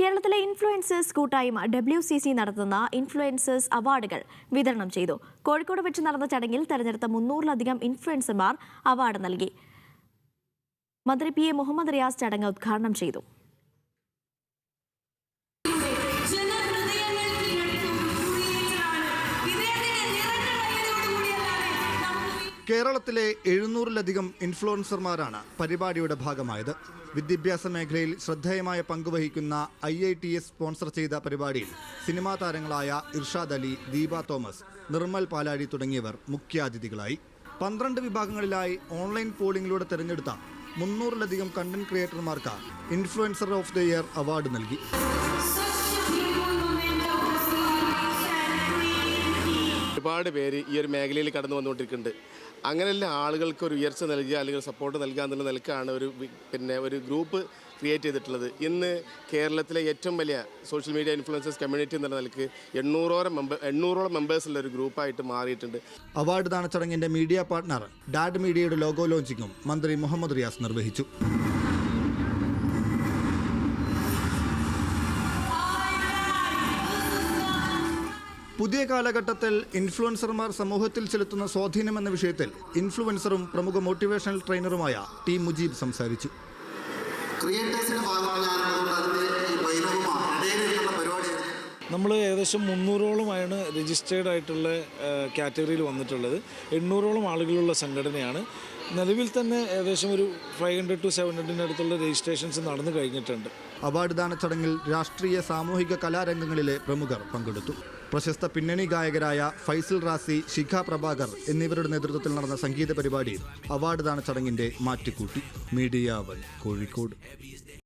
കേരളത്തിലെ ഇൻഫ്ലുവൻസേഴ്സ് കൂട്ടായ്മ WCC നടത്തുന്ന ഇൻഫ്ലുവൻസേഴ്സ് അവാർഡുകൾ വിതരണം ചെയ്തു. കോഴിക്കോട് വെച്ച് നടന്ന ചടങ്ങിൽ തെരഞ്ഞെടുത്ത 300-ലധികം ഇൻഫ്ലുവൻസർമാർ അവാർഡ് നൽകി. മന്ത്രി PA മുഹമ്മദ് റിയാസ് ചടങ്ങ് ഉദ്ഘാടനം ചെയ്തു. കേരളത്തിലെ 700-ലധികം ഇൻഫ്ലുവൻസർമാരാണ് പരിപാടിയുടെ ഭാഗമായത്. വിദ്യാഭ്യാസ മേഖലയിൽ ശ്രദ്ധേയമായ പങ്കുവഹിക്കുന്ന IITS സ്പോൺസർ ചെയ്ത പരിപാടിയിൽ സിനിമാ താരങ്ങളായ ഇർഷാദ് അലി, ദീപ തോമസ്, നിർമ്മൽ പാലാഴി തുടങ്ങിയവർ മുഖ്യാതിഥികളായി. 12 വിഭാഗങ്ങളിലായി ഓൺലൈൻ പോളിംഗിലൂടെ തെരഞ്ഞെടുത്ത 300-ലധികം കണ്ടന്റ് ക്രിയേറ്റർമാർക്ക് influencer of the year award നൽകി. ഒരുപാട് പേര് ഈ ഒരു മേഖലയിൽ കടന്നു വന്നുകൊണ്ടിരിക്കുന്നുണ്ട്. അങ്ങനെയുള്ള ആളുകൾക്ക് ഒരു ഉയർച്ച നൽകുക അല്ലെങ്കിൽ സപ്പോർട്ട് നൽകുക എന്നുള്ള നിലക്കാണ് ഒരു ഗ്രൂപ്പ് ക്രിയേറ്റ് ചെയ്തിട്ടുള്ളത്. ഇന്ന് കേരളത്തിലെ ഏറ്റവും വലിയ സോഷ്യൽ മീഡിയ ഇൻഫ്ലുവൻസേഴ്സ് കമ്മ്യൂണിറ്റി എന്നുള്ള നിലക്ക് 800ഓളം മെമ്പേഴ്സുള്ള ഒരു ഗ്രൂപ്പായിട്ട് മാറിയിട്ടുണ്ട്. അവാർഡ് ദാന ചടങ്ങിന്റെ മീഡിയ പാർട്ണർ ഡാഡ് മീഡിയയുടെ ലോഗോ ലോഞ്ചിങ്ങും മന്ത്രി മുഹമ്മദ് റിയാസ് നിർവഹിച്ചു. പുതിയ കാലഘട്ടത്തിൽ ഇൻഫ്ലുവൻസർമാർ സമൂഹത്തിൽ ചെലുത്തുന്ന സ്വാധീനം എന്ന വിഷയത്തിൽ ഇൻഫ്ലുവൻസറും പ്രമുഖ മോട്ടിവേഷണൽ ട്രെയിനറുമായ ടി മുജീബ് സംസാരിച്ചു. നമ്മൾ ഏകദേശം 300ഓളമാണ് രജിസ്റ്റേർഡ് ആയിട്ടുള്ള കാറ്റഗറിയിൽ വന്നിട്ടുള്ളത്. 800ഓളം ആളുകളുള്ള സംഘടനയാണ്. നിലവിൽ തന്നെ ഏകദേശം ഒരു 500 to 700 അടുത്തുള്ള രജിസ്ട്രേഷൻസ് നടന്നു കഴിഞ്ഞിട്ടുണ്ട്. അവാർഡ് ദാന ചടങ്ങിൽ രാഷ്ട്രീയ സാമൂഹിക കലാരംഗങ്ങളിലെ പ്രമുഖർ പങ്കെടുത്തു. പ്രശസ്ത പിന്നണി ഗായകരായ ഫൈസൽ റാസി, ശിഖ പ്രഭാകർ എന്നിവരുടെ നേതൃത്വത്തിൽ നടന്ന സംഗീത പരിപാടിയിൽ അവാർഡ് ദാന ചടങ്ങിന്റെ മാറ്റുകൂട്ടി. മീഡിയ 1 കോഴിക്കോട്.